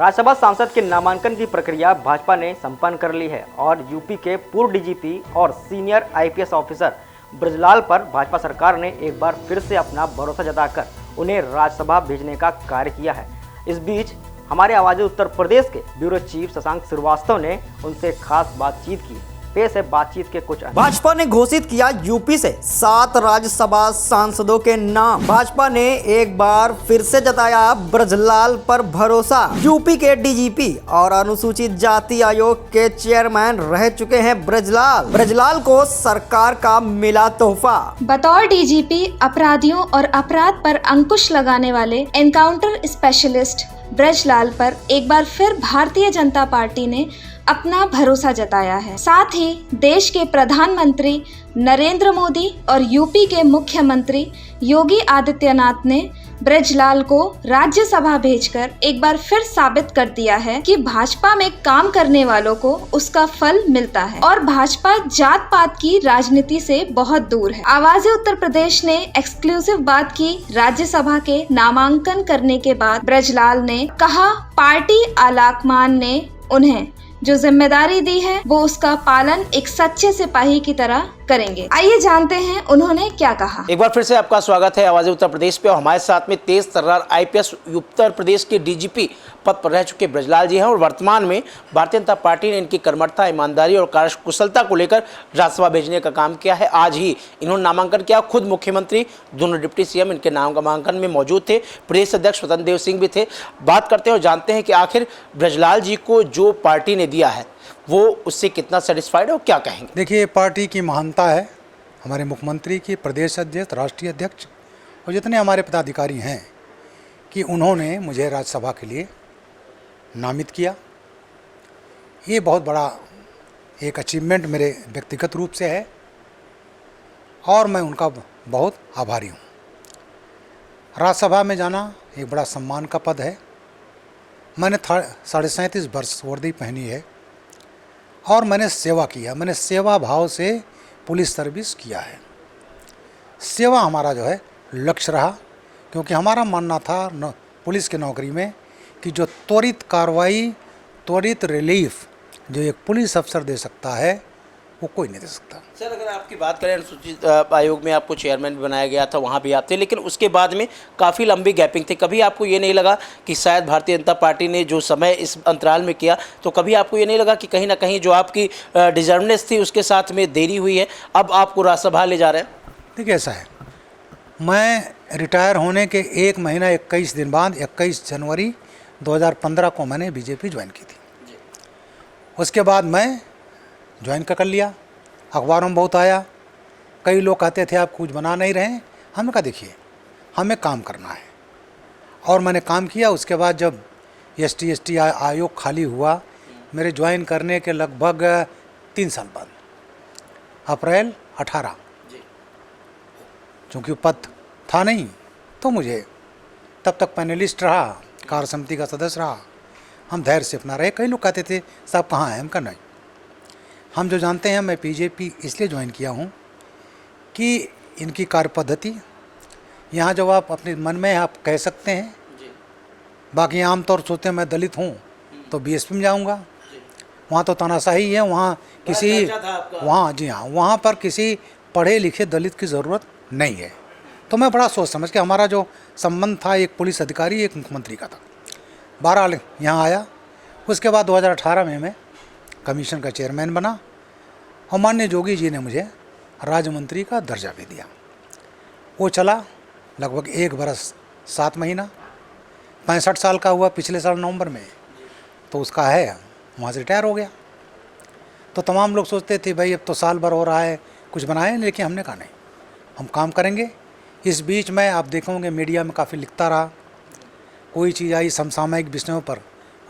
राज्यसभा सांसद के नामांकन की प्रक्रिया भाजपा ने संपन्न कर ली है और यूपी के पूर्व डीजीपी और सीनियर आईपीएस ऑफिसर ब्रजलाल पर भाजपा सरकार ने एक बार फिर से अपना भरोसा जताकर उन्हें राज्यसभा भेजने का कार्य किया है। इस बीच हमारे आवाज़ उत्तर प्रदेश के ब्यूरो चीफ शशांक श्रीवास्तव ने उनसे खास बातचीत की। पेश है बातचीत के कुछ। भाजपा ने घोषित किया यूपी से 7 राज्यसभा सांसदों के नाम। भाजपा ने एक बार फिर से जताया ब्रजलाल पर भरोसा। यूपी के डीजीपी और अनुसूचित जाति आयोग के चेयरमैन रह चुके हैं ब्रजलाल को सरकार का मिला तोहफा। बतौर डीजीपी अपराधियों और अपराध पर अंकुश लगाने वाले एनकाउंटर स्पेशलिस्ट ब्रजलाल पर एक बार फिर भारतीय जनता पार्टी ने अपना भरोसा जताया है। साथ ही देश के प्रधानमंत्री नरेंद्र मोदी और यूपी के मुख्यमंत्री योगी आदित्यनाथ ने ब्रजलाल को राज्यसभा भेजकर एक बार फिर साबित कर दिया है कि भाजपा में काम करने वालों को उसका फल मिलता है और भाजपा जात पात की राजनीति से बहुत दूर है। आवाज़ उत्तर प्रदेश ने एक्सक्लूसिव बात की राज्यसभा के नामांकन करने के बाद। ब्रजलाल ने कहा पार्टी आलाकमान ने उन्हें जो जिम्मेदारी दी है वो उसका पालन एक सच्चे सिपाही की तरह करेंगे। आइए जानते हैं उन्होंने क्या कहा। एक बार फिर से आपका स्वागत है आवाज़ उत्तर प्रदेश पे और हमारे साथ में तेज तर्रार आईपीएस उत्तर प्रदेश के डीजीपी पद पर रह चुके ब्रजलाल जी हैं और वर्तमान में भारतीय जनता पार्टी ने इनकी कर्मठता, ईमानदारी और कार्यकुशलता को लेकर राज्यसभा भेजने का काम किया है। आज ही इन्होंने नामांकन किया। खुद मुख्यमंत्री, दोनों डिप्टी सीएम इनके नामांकन में मौजूद थे। प्रदेश अध्यक्ष स्वतंत्र देव सिंह भी थे। बात करते हैं और जानते हैं कि आखिर ब्रजलाल जी को जो पार्टी ने दिया है वो उससे कितना सेटिस्फाइड है और क्या कहेंगे। देखिए, पार्टी की महानता है, हमारे मुख्यमंत्री की, प्रदेश अध्यक्ष, राष्ट्रीय अध्यक्ष और जितने हमारे पदाधिकारी हैं कि उन्होंने मुझे राज्यसभा के लिए नामित किया। ये बहुत बड़ा एक अचीवमेंट मेरे व्यक्तिगत रूप से है और मैं उनका बहुत आभारी हूँ। राज्यसभा में जाना एक बड़ा सम्मान का पद है। मैंने 37.5 वर्ष वर्दी पहनी है और मैंने सेवा किया। मैंने सेवा भाव से पुलिस सर्विस किया है। सेवा हमारा जो है लक्ष्य रहा, क्योंकि हमारा मानना था पुलिस की नौकरी में कि जो त्वरित कार्रवाई, त्वरित रिलीफ जो एक पुलिस अफसर दे सकता है वो कोई नहीं दे सकता। सर, अगर आपकी बात करें, अनुसूचित आयोग में आपको चेयरमैन भी बनाया गया था, वहाँ भी आप थे, लेकिन उसके बाद में काफ़ी लंबी गैपिंग थी। कभी आपको ये नहीं लगा कि शायद भारतीय जनता पार्टी ने जो समय इस अंतराल में किया, तो कभी आपको ये नहीं लगा कि कहीं ना कहीं जो आपकी डिजर्वनेस थी उसके साथ में देरी हुई है, अब आपको राज्यसभा ले जा रहे हैं? देखिए, ऐसा है, मैं रिटायर होने के 1 महीना 21 दिन बाद 21 जनवरी 2015 को मैंने बीजेपी ज्वाइन की थी। उसके बाद मैं ज्वाइन कर लिया। अखबारों में बहुत आया, कई लोग कहते थे आप कुछ बना नहीं रहे हैं। हमने कहा देखिए, हमें काम करना है और मैंने काम किया। उसके बाद जब ST आयोग खाली हुआ, मेरे ज्वाइन करने के लगभग 3 साल बाद, अप्रैल 18, चूँकि पद था नहीं तो मुझे तब तक पैनलिस्ट रहा, कार्य समिति का सदस्य रहा। हम धैर्य से अपना रहे। कई लोग कहते थे साहब कहाँ हैं, हम कहा नहीं, हम जो जानते हैं। मैं बीजेपी इसलिए ज्वाइन किया हूँ कि इनकी कार्य पद्धति, यहाँ जब आप अपने मन में आप कह सकते हैं, बाकी आमतौर सोचते हैं मैं दलित हूँ तो बीएसपी में जाऊँगा, वहाँ तो तानाशाही है, वहाँ किसी वहाँ जी हाँ, वहाँ पर किसी पढ़े लिखे दलित की ज़रूरत नहीं है। तो मैं बड़ा सोच समझ के, हमारा जो संबंध था एक पुलिस अधिकारी एक मुख्यमंत्री का था, बहरहाल यहाँ आया। उसके बाद 2018 में मैं कमीशन का चेयरमैन बना और माननीय जोगी जी ने मुझे राज्य मंत्री का दर्जा भी दिया। वो चला लगभग 1 बरस 7 महीना। 65 साल का हुआ पिछले साल नवंबर में, तो उसका है वहाँ से रिटायर हो गया। तो तमाम लोग सोचते थे भाई अब तो साल भर हो रहा है, कुछ बनाए, लेकिन हमने कहा नहीं, हम काम करेंगे। इस बीच में आप देखोगे मीडिया में काफ़ी लिखता रहा, कोई चीज़ आई समसामयिक विषयों पर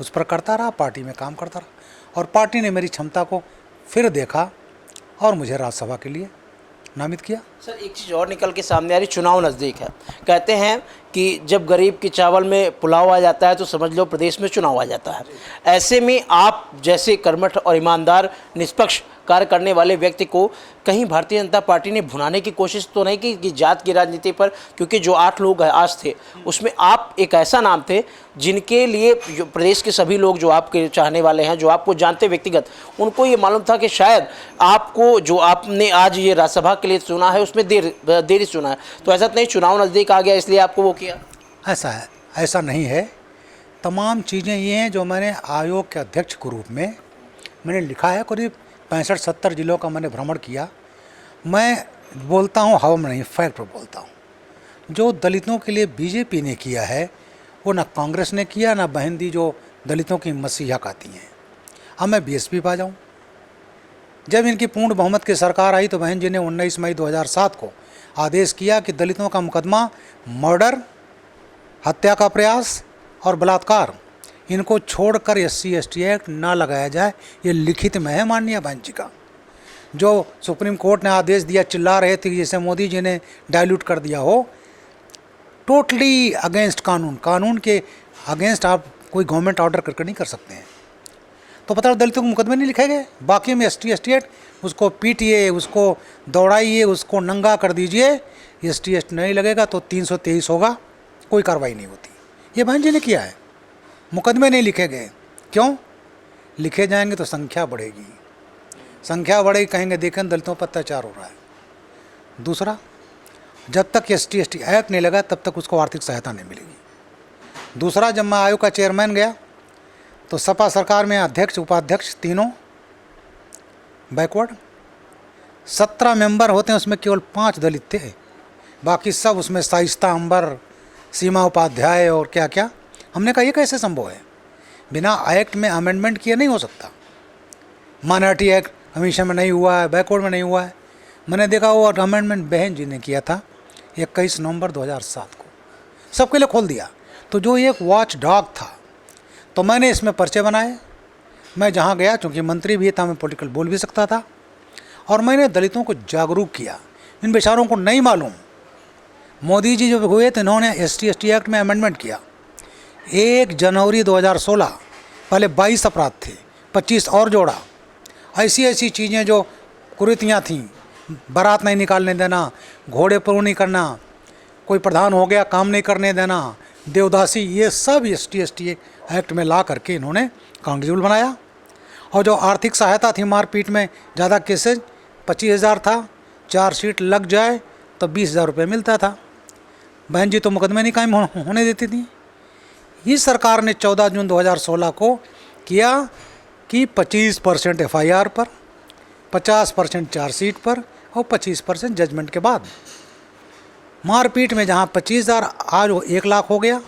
उस पर करता रहा, पार्टी में काम करता रहा और पार्टी ने मेरी क्षमता को फिर देखा और मुझे राज्यसभा के लिए नामित किया। सर, एक चीज़ और निकल के सामने आ रही, चुनाव नज़दीक है, कहते हैं कि जब गरीब के चावल में पुलाव आ जाता है तो समझ लो प्रदेश में चुनाव आ जाता है। ऐसे में आप जैसे कर्मठ और ईमानदार निष्पक्ष कार्य करने वाले व्यक्ति को कहीं भारतीय जनता पार्टी ने भुनाने की कोशिश तो नहीं की कि जात की राजनीति पर, क्योंकि जो 8 लोग आज थे उसमें आप एक ऐसा नाम थे जिनके लिए जो प्रदेश के सभी लोग जो आपके चाहने वाले हैं, जो आपको जानते व्यक्तिगत, उनको ये मालूम था कि शायद आपको जो आपने आज ये राज्यसभा के लिए चुना है उसमें देरी चुना है। तो ऐसा नहीं चुनाव नज़दीक आ गया इसलिए आपको वो किया? ऐसा है, ऐसा नहीं है। तमाम चीज़ें ये हैं जो मैंने आयोग के अध्यक्ष के रूप में मैंने लिखा है। करीब 65-70 जिलों का मैंने भ्रमण किया। मैं बोलता हूँ हवा में नहीं, फैक्ट पर बोलता हूँ। जो दलितों के लिए बीजेपी ने किया है वो ना कांग्रेस ने किया, ना बहन दी जो दलितों की मसीहा कहती हैं। अब मैं बीएसपी पा जाऊँ। जब इनकी पूर्ण बहुमत की सरकार आई तो बहन जी ने 19 मई 2007 को आदेश किया कि दलितों का मुकदमा मर्डर, हत्या का प्रयास और बलात्कार, इनको छोड़कर SC/ST एक्ट ना लगाया जाए। ये लिखित में है माननीय बहन जी का। जो सुप्रीम कोर्ट ने आदेश दिया, चिल्ला रहे थे जैसे मोदी जी ने डाइल्यूट कर दिया हो। टोटली अगेंस्ट कानून के अगेंस्ट आप कोई गवर्नमेंट ऑर्डर करके नहीं कर सकते हैं। तो पता दलितों को मुकदमे नहीं लिखे गए। बाकी में ST/ST एक्ट, उसको पीटिए, उसको दौड़ाइए, उसको नंगा कर दीजिए। ST/ST नहीं लगेगा तो 323 होगा, कोई कार्रवाई नहीं होती। ये बहन जी ने किया है। मुकदमे नहीं लिखे गए। क्यों? लिखे जाएंगे तो संख्या बढ़ेगी। संख्या बढ़ेगी, कहेंगे देखें दलितों पर अत्याचार हो रहा है। दूसरा, जब तक ST/ST एक्ट नहीं लगा तब तक उसको आर्थिक सहायता नहीं मिलेगी। दूसरा, जब मैं आयोग का चेयरमैन गया तो सपा सरकार में अध्यक्ष उपाध्यक्ष तीनों बैकवर्ड, 17 मेंबर होते हैं, उसमें केवल 5 दलित थे। बाकी सब उसमें शाइस्ता अंबर, सीमा उपाध्याय और क्या क्या। हमने कहा ये कैसे संभव है? बिना एक्ट में अमेंडमेंट किए नहीं हो सकता। माइनॉरिटी एक्ट हमेशा में नहीं हुआ है, बैकवर्ड में नहीं हुआ है। मैंने देखा वो अमेंडमेंट बहन जी ने किया था 21 नवंबर 2007 को, सबके लिए खोल दिया। तो जो एक वॉच डॉग था, तो मैंने इसमें पर्चे बनाए। मैं जहाँ गया, चूँकि मंत्री भी था, मैं पॉलिटिकल बोल भी सकता था, और मैंने दलितों को जागरूक किया। इन बेचारों को नहीं मालूम, मोदी जी जब हुए तो इन्होंने ST/ST एक्ट में अमेंडमेंट किया। 1 जनवरी 2016, पहले 22 अपराध थे, 25 और जोड़ा। ऐसी चीज़ें जो कुरीतियाँ थीं, बारात नहीं निकालने देना, घोड़े पर नहीं करना, कोई प्रधान हो गया काम नहीं करने देना, देवदासी, ये सब ST/ST एक्ट में ला करके इन्होंने काउंटेबल बनाया। और जो आर्थिक सहायता थी, मारपीट में ज़्यादा केसेज 25,000 था, चार्जशीट लग जाए तो 20,000 रुपये मिलता था। बहन जी तो मुकदमे नहीं कायम होने देती थी। इस सरकार ने 14 जून 2016 को किया कि 25% FIR पर, 50% चार्जशीट पर और 25% जजमेंट के बाद। मारपीट में जहाँ 25,000 आज वो 1 लाख हो गया,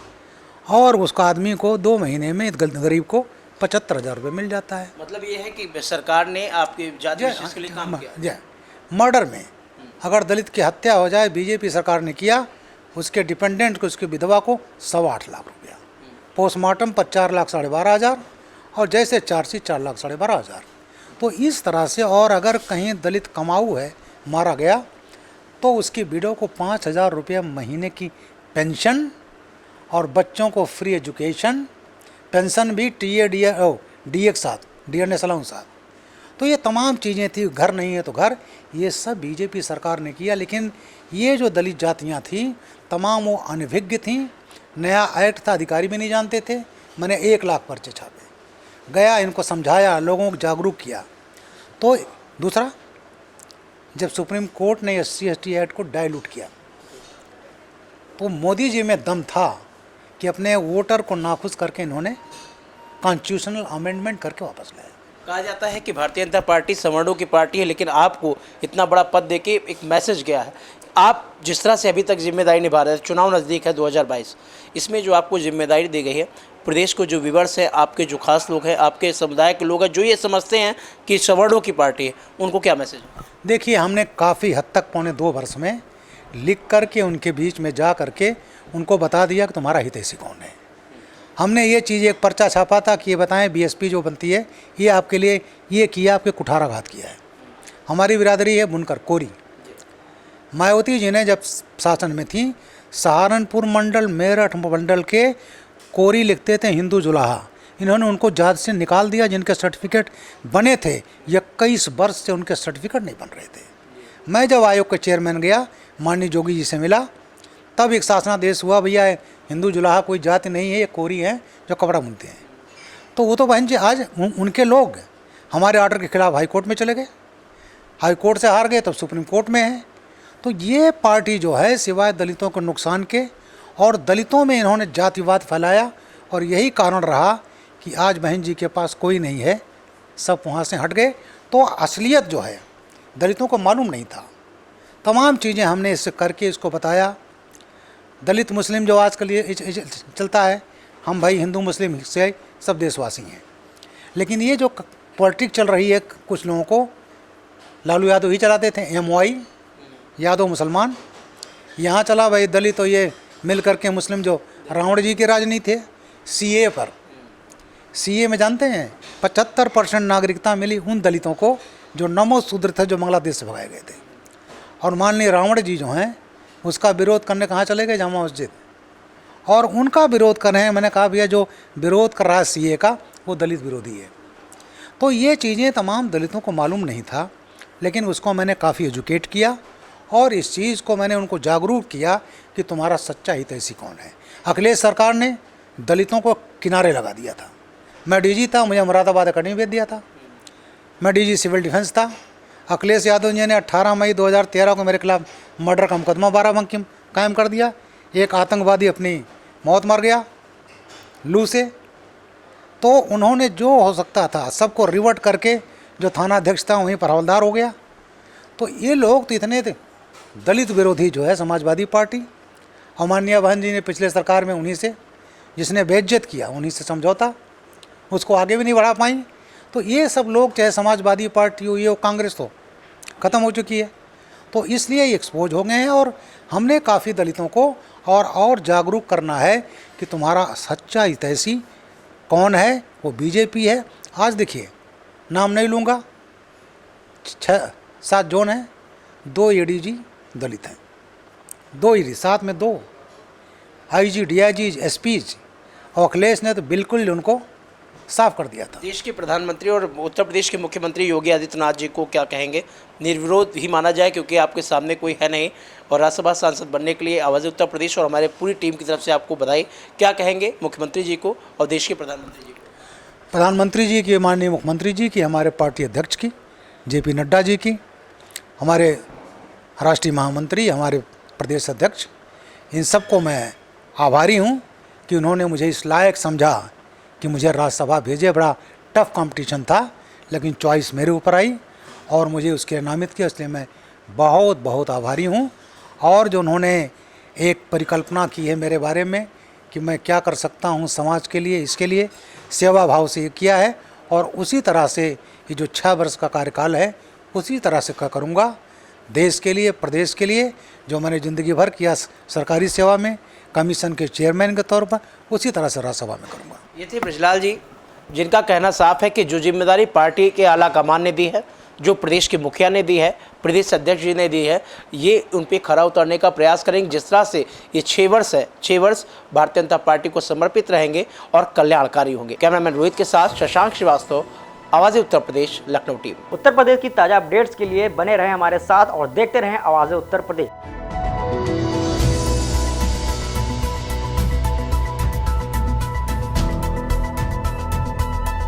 और उसका आदमी को 2 महीने में गरीब को 75,000 रुपये मिल जाता है। मतलब ये है कि सरकार ने आपके जाति विशेष के लिए काम किया। मर्डर में अगर दलित की हत्या हो जाए, बीजेपी सरकार ने किया, उसके डिपेंडेंट को, उसकी विधवा को 8.25 लाख रुपया, पोस्टमार्टम पर 4 लाख 12.5 हज़ार, और जैसे चार्जशीट 4 लाख 12.5 हज़ार। तो इस तरह से। और अगर कहीं दलित कमाऊ है, मारा गया, तो उसकी विडो को 5,000 रुपये महीने की पेंशन, और बच्चों को फ्री एजुकेशन, पेंशन भी DA के साथ, DNS अलाउंस साथ। तो ये तमाम चीज़ें थी। घर नहीं है तो घर, ये सब बीजेपी सरकार ने किया। लेकिन ये जो दलित जातियाँ थी, तमाम वो अनभिज्ञ थीं। नया एक्ट था, अधिकारी भी नहीं जानते थे। मैंने 1 लाख पर्चे छापे, गया, इनको समझाया, लोगों को जागरूक किया। तो दूसरा, जब सुप्रीम कोर्ट ने SC/ST एक्ट को डाइल्यूट किया, तो मोदी जी में दम था कि अपने वोटर को नाखुश करके इन्होंने कॉन्स्टिट्यूशनल अमेंडमेंट करके वापस लाया। कहा जाता है कि भारतीय जनता पार्टी सवर्णों की पार्टी है, लेकिन आपको इतना बड़ा पद देके एक मैसेज गया है। आप जिस तरह से अभी तक जिम्मेदारी निभा रहे हैं, चुनाव नज़दीक है 2022, इसमें जो आपको जिम्मेदारी दी गई है, प्रदेश को जो व्यूअर्स है, आपके जो खास लोग हैं, आपके समुदाय के लोग हैं, जो ये समझते हैं कि सवर्णों की पार्टी है, उनको क्या मैसेज? देखिए, हमने काफ़ी हद तक पौने 2 वर्ष में लिख करके उनके बीच में जा करके उनको बता दिया कि तुम्हारा हितैषी कौन है। हमने ये चीज़, एक पर्चा छापा था कि ये बताएं BSP जो बनती है, ये आपके लिए ये किया, आपके कुठाराघात किया है। हमारी बिरादरी है बुनकर कोरी। मायावती जी ने जब शासन में थी सहारनपुर मंडल मेरठ मंडल के कोरी लिखते थे हिंदू जुलाहा, इन्होंने उनको जात से निकाल दिया। जिनके सर्टिफिकेट बने थे 21 वर्ष से उनके सर्टिफिकेट नहीं बन रहे थे। मैं जब आयोग का चेयरमैन गया, माननीय जोगी जी से मिला, तब एक शासनादेश हुआ, भैया हिंदू जुलाहा कोई जाति नहीं है, ये कोरी हैं जो कपड़ा बुनते हैं। तो वो तो बहन जी आज उनके लोग हमारे ऑर्डर के खिलाफ हाई कोर्ट में चले गए, हाई कोर्ट से हार गए, तब सुप्रीम कोर्ट में है। तो ये पार्टी जो है सिवाय दलितों को नुकसान के और दलितों में इन्होंने जातिवाद फैलाया, और यही कारण रहा कि आज बहन जी के पास कोई नहीं है, सब वहाँ से हट गए। तो असलियत जो है दलितों को मालूम नहीं था। तमाम चीज़ें हमने इससे करके इसको बताया। दलित मुस्लिम जो आजकल ये चलता है, हम भाई हिंदू मुस्लिम से सब देशवासी हैं, लेकिन ये जो पॉलिटिक्स चल रही है कुछ लोगों को, लालू यादव ही चलाते थे, MY यादव मुसलमान, यहाँ चला भाई दलित, तो ये मिल करके मुस्लिम जो रावण जी के राजनीति थे CA पर, CA में जानते हैं 75% नागरिकता मिली उन दलितों को जो नमो शूद्र थे, जो बांग्लादेश से भगाए गए थे। और माननीय रावण जी जो हैं उसका विरोध करने कहाँ चले गए, जामा मस्जिद, और उनका विरोध कर रहे हैं। मैंने कहा भैया जो विरोध कर रहा है CA का वो दलित विरोधी है। तो ये चीज़ें तमाम दलितों को मालूम नहीं था, लेकिन उसको मैंने काफ़ी एजुकेट किया और इस चीज़ को मैंने उनको जागरूक किया कि तुम्हारा सच्चा हितैषी कौन है। अखिलेश सरकार ने दलितों को किनारे लगा दिया था। मैं DG था, मुझे मुरादाबाद अकेडमी भेज दिया था, मैं DG सिविल डिफेंस था। अखिलेश यादव जी ने 18 मई 2013 को मेरे खिलाफ मर्डर का मुकदमा बाराबंकी कायम कर दिया। एक आतंकवादी अपनी मौत मर गया लू से। तो उन्होंने जो हो सकता था सबको रिवर्ट करके, जो थाना अध्यक्ष था वहीं पर हवलदार हो गया। तो ये लोग तो इतने दलित विरोधी जो है समाजवादी पार्टी, और माननीय बहन जी ने पिछले सरकार में उन्हीं से, जिसने बेइज्जत किया उन्हीं से समझौता, उसको आगे भी नहीं बढ़ा पाई। तो ये सब लोग चाहे समाजवादी पार्टी हो, ये हो कांग्रेस, तो ख़त्म हो चुकी है। तो इसलिए ये एक्सपोज हो गए हैं, और हमने काफ़ी दलितों को और जागरूक करना है कि तुम्हारा सच्चा हितैषी कौन है, वो BJP है। आज देखिए, नाम नहीं लूँगा, 6-7 जोन हैं, 2 ADG दलित हैं, 2 ED, साथ में 2 IG, DIG, SPs, और अखिलेश ने तो बिल्कुल उनको साफ कर दिया था। देश के प्रधानमंत्री और उत्तर प्रदेश के मुख्यमंत्री योगी आदित्यनाथ जी को क्या कहेंगे? निर्विरोध ही माना जाए क्योंकि आपके सामने कोई है नहीं, और राज्यसभा सांसद बनने के लिए आवाज़ उत्तर प्रदेश और हमारे पूरी टीम की तरफ से आपको बधाई। क्या कहेंगे मुख्यमंत्री जी को और देश के प्रधानमंत्री जी को? प्रधानमंत्री जी की, माननीय मुख्यमंत्री जी की, हमारे पार्टी अध्यक्ष की, JP नड्डा जी की, हमारे राष्ट्रीय महामंत्री, हमारे प्रदेश अध्यक्ष, इन सबको मैं आभारी हूँ कि उन्होंने मुझे इस लायक समझा कि मुझे राज्यसभा भेजे। बड़ा टफ कंपटीशन था, लेकिन चॉइस मेरे ऊपर आई और मुझे उसके नामित किया, इसलिए मैं बहुत बहुत आभारी हूँ। और जो उन्होंने एक परिकल्पना की है मेरे बारे में कि मैं क्या कर सकता हूँ समाज के लिए, इसके लिए सेवा भाव से किया है, और उसी तरह से ये जो 6 वर्ष का कार्यकाल है उसी तरह से करूँगा। देश के लिए, प्रदेश के लिए, जो मैंने ज़िंदगी भर किया सरकारी सेवा में कमीशन के चेयरमैन के तौर पर, उसी तरह से राज्यसभा में करूँगा। ये थे ब्रजलाल जी, जिनका कहना साफ है कि जो जिम्मेदारी पार्टी के आला कमान ने दी है, जो प्रदेश के मुखिया ने दी है, प्रदेश अध्यक्ष जी ने दी है, ये उन पे खरा उतरने का प्रयास करेंगे। जिस तरह से ये 6 वर्ष है, 6 वर्ष भारतीय जनता पार्टी को समर्पित रहेंगे और कल्याणकारी होंगे। कैमरामैन रोहित के साथ शशांक श्रीवास्तव, आवाज़ उत्तर प्रदेश, लखनऊ टीम। उत्तर प्रदेश की ताज़ा अपडेट्स के लिए बने रहें हमारे साथ और देखते रहें आवाज़ उत्तर प्रदेश।